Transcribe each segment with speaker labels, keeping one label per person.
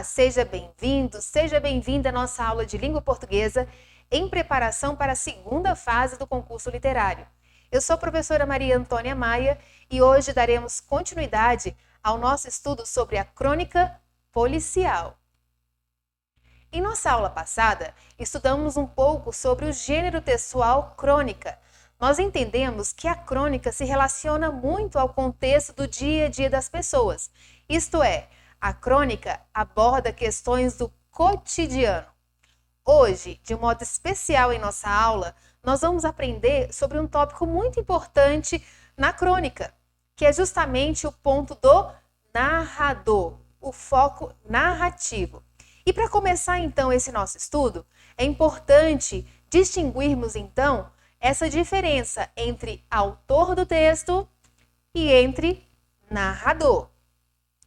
Speaker 1: seja bem-vindo, seja bem-vinda à nossa aula de língua portuguesa em preparação para a segunda fase do concurso literário. Eu sou a professora Maria Antônia Maia e hoje daremos continuidade ao nosso estudo sobre a crônica policial. Em nossa aula passada, estudamos um pouco sobre o gênero textual crônica. Nós entendemos que a crônica se relaciona muito ao contexto do dia a dia das pessoas, isto é, a crônica aborda questões do cotidiano. Hoje, de um modo especial em nossa aula, nós vamos aprender sobre um tópico muito importante na crônica, que é justamente o ponto do narrador, o foco narrativo. E para começar então esse nosso estudo, é importante distinguirmos então essa diferença entre autor do texto e entre narrador.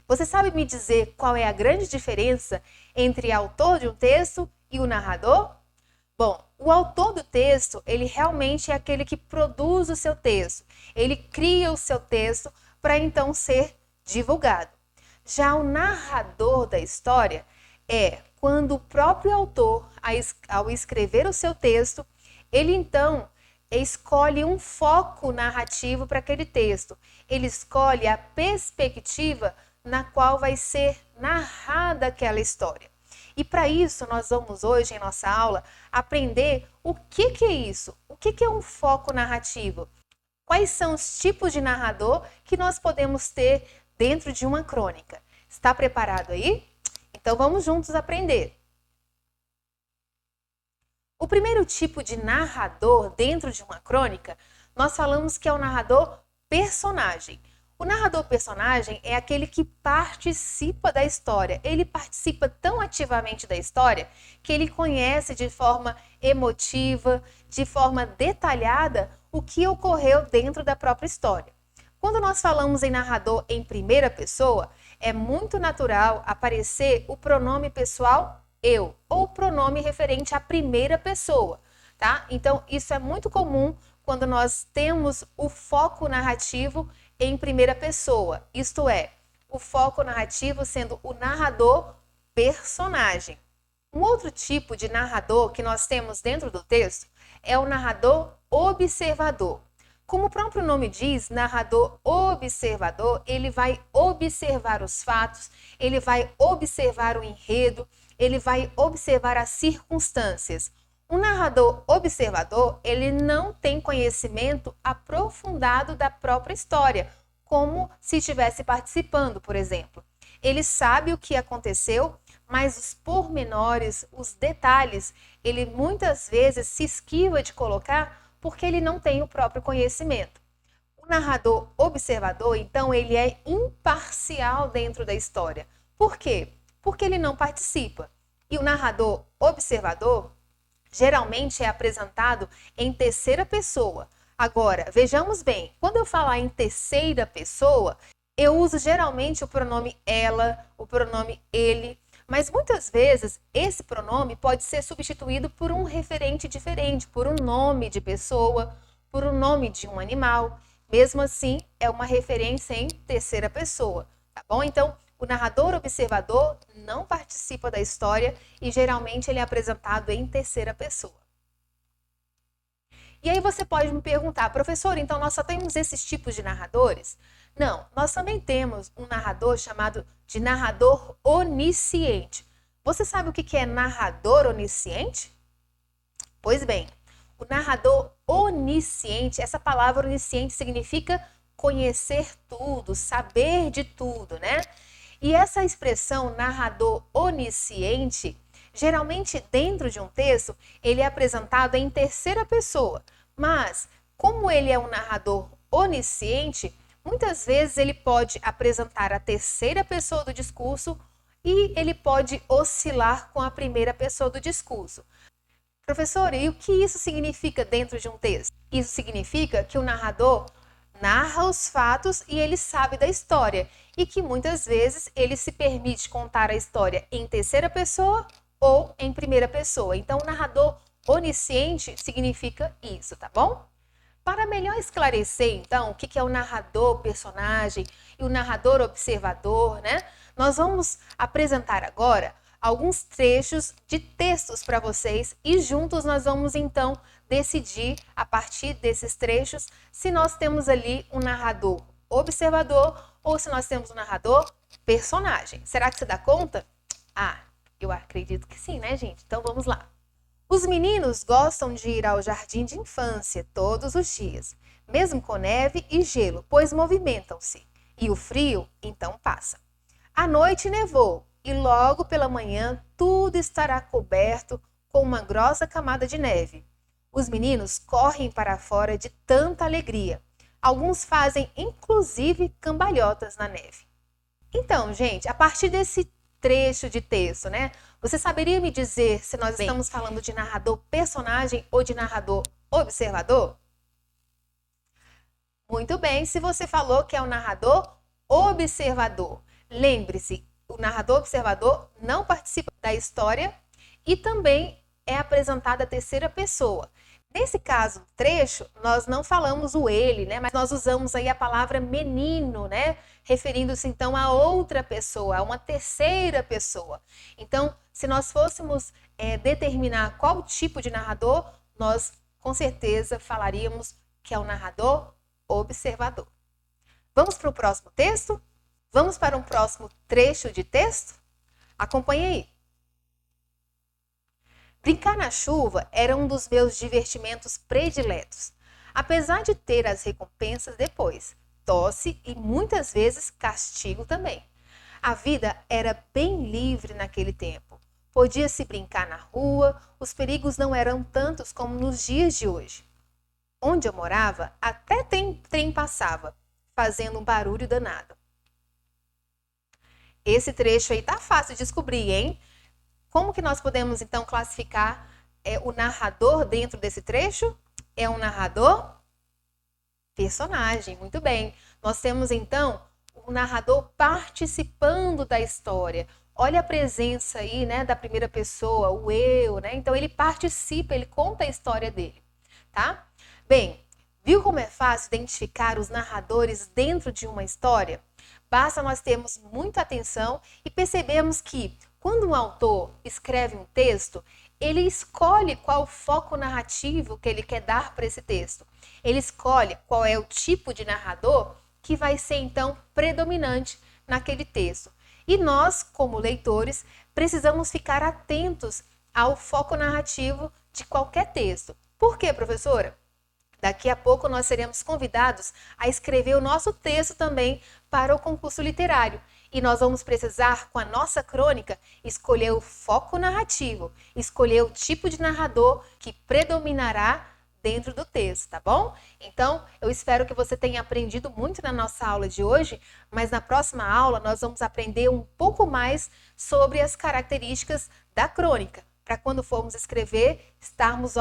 Speaker 1: Você sabe me dizer qual é a grande diferença entre autor de um texto e o narrador? Bom, o autor do texto, ele realmente é aquele que produz o seu texto. Ele cria o seu texto para então ser divulgado. Já o narrador da história é quando o próprio autor, ao escrever o seu texto, ele então escolhe um foco narrativo para aquele texto. Ele escolhe a perspectiva na qual vai ser narrada aquela história. E para isso nós vamos hoje em nossa aula aprender o que é isso, o que é um foco narrativo, quais são os tipos de narrador que nós podemos ter dentro de uma crônica. Está preparado aí? Então vamos juntos aprender. O primeiro tipo de narrador dentro de uma crônica, nós falamos que é o narrador personagem. O narrador personagem é aquele que participa da história. Ele participa tão ativamente da história que ele conhece de forma emotiva, de forma detalhada, o que ocorreu dentro da própria história. Quando nós falamos em narrador em primeira pessoa, é muito natural aparecer o pronome pessoal eu, ou o pronome referente à primeira pessoa, tá? Então, isso é muito comum quando nós temos o foco narrativo em primeira pessoa, isto é, o foco narrativo sendo o narrador personagem. Um outro tipo de narrador que nós temos dentro do texto é o narrador observador. Como o próprio nome diz, narrador observador, ele vai observar os fatos, ele vai observar o enredo, ele vai observar as circunstâncias. Um narrador observador, ele não tem conhecimento aprofundado da própria história, como se estivesse participando, por exemplo. Ele sabe o que aconteceu, mas os pormenores, os detalhes, ele muitas vezes se esquiva de colocar porque ele não tem o próprio conhecimento. O narrador observador, então, ele é imparcial dentro da história. Por quê? Porque ele não participa. E o narrador observador geralmente é apresentado em terceira pessoa. Agora, vejamos bem, quando eu falar em terceira pessoa, eu uso geralmente o pronome ela, o pronome ele, mas muitas vezes esse pronome pode ser substituído por um referente diferente, por um nome de pessoa, por um nome de um animal. Mesmo assim, é uma referência em terceira pessoa, tá bom? Então, o narrador observador não participa da história e geralmente ele é apresentado em terceira pessoa. E aí você pode me perguntar, professor, então nós só temos esses tipos de narradores? Não, nós também temos um narrador chamado de narrador onisciente. Você sabe o que é narrador onisciente? Pois bem, o narrador onisciente, essa palavra onisciente significa conhecer tudo, saber de tudo, né? E essa expressão narrador onisciente, geralmente dentro de um texto, ele é apresentado em terceira pessoa. Mas, como ele é um narrador onisciente, muitas vezes ele pode apresentar a terceira pessoa do discurso e ele pode oscilar com a primeira pessoa do discurso. Professor, e o que isso significa dentro de um texto? Isso significa que o narrador narra os fatos e ele sabe da história e que muitas vezes ele se permite contar a história em terceira pessoa ou em primeira pessoa. Então, o narrador onisciente significa isso, tá bom? Para melhor esclarecer, então, o que é o narrador personagem e o narrador observador, né? Nós vamos apresentar agora alguns trechos de textos para vocês e juntos nós vamos então decidir, a partir desses trechos, se nós temos ali um narrador observador ou se nós temos um narrador personagem. Será que você dá conta? Ah, eu acredito que sim, né, gente? Então vamos lá. Os meninos gostam de ir ao jardim de infância todos os dias, mesmo com neve e gelo, pois movimentam-se, e o frio então passa. À noite nevou, e logo pela manhã tudo estará coberto com uma grossa camada de neve. Os meninos correm para fora de tanta alegria. Alguns fazem inclusive cambalhotas na neve. Então, gente, a partir desse trecho de texto, né? Você saberia me dizer se nós estamos falando de narrador personagem ou de narrador observador? Muito bem, se você falou que é o narrador observador. Lembre-se, o narrador observador não participa da história e também é apresentada a terceira pessoa. Nesse caso, trecho, nós não falamos o ele, né? Mas nós usamos aí a palavra menino, né? Referindo-se então a outra pessoa, a uma terceira pessoa. Então, se nós fôssemos determinar qual tipo de narrador, nós com certeza falaríamos que é o narrador observador. Vamos para o próximo texto? Vamos para um próximo trecho de texto? Acompanhe aí. Brincar na chuva era um dos meus divertimentos prediletos, apesar de ter as recompensas depois, tosse e muitas vezes castigo também. A vida era bem livre naquele tempo. Podia-se brincar na rua, os perigos não eram tantos como nos dias de hoje. Onde eu morava, até trem passava, fazendo um barulho danado. Esse trecho aí tá fácil de descobrir, hein? Como que nós podemos, então, classificar o narrador dentro desse trecho? É um narrador personagem, muito bem. Nós temos, então, o narrador participando da história. Olha a presença aí, né, da primeira pessoa, o eu, né? Então, ele participa, ele conta a história dele, tá? Bem, viu como é fácil identificar os narradores dentro de uma história? Basta nós termos muita atenção e percebemos que quando um autor escreve um texto, ele escolhe qual o foco narrativo que ele quer dar para esse texto. Ele escolhe qual é o tipo de narrador que vai ser, então, predominante naquele texto. E nós, como leitores, precisamos ficar atentos ao foco narrativo de qualquer texto. Por quê, professora? Daqui a pouco nós seremos convidados a escrever o nosso texto também para o concurso literário. E nós vamos precisar, com a nossa crônica, escolher o foco narrativo, escolher o tipo de narrador que predominará dentro do texto, tá bom? Então, eu espero que você tenha aprendido muito na nossa aula de hoje, mas na próxima aula nós vamos aprender um pouco mais sobre as características da crônica, para quando formos escrever, estarmos,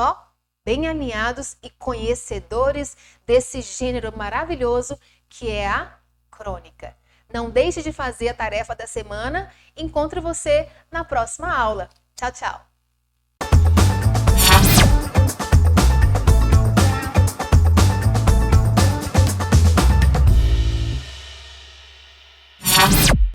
Speaker 1: bem alinhados e conhecedores desse gênero maravilhoso que é a crônica. Não deixe de fazer a tarefa da semana. Encontro você na próxima aula. Tchau, tchau!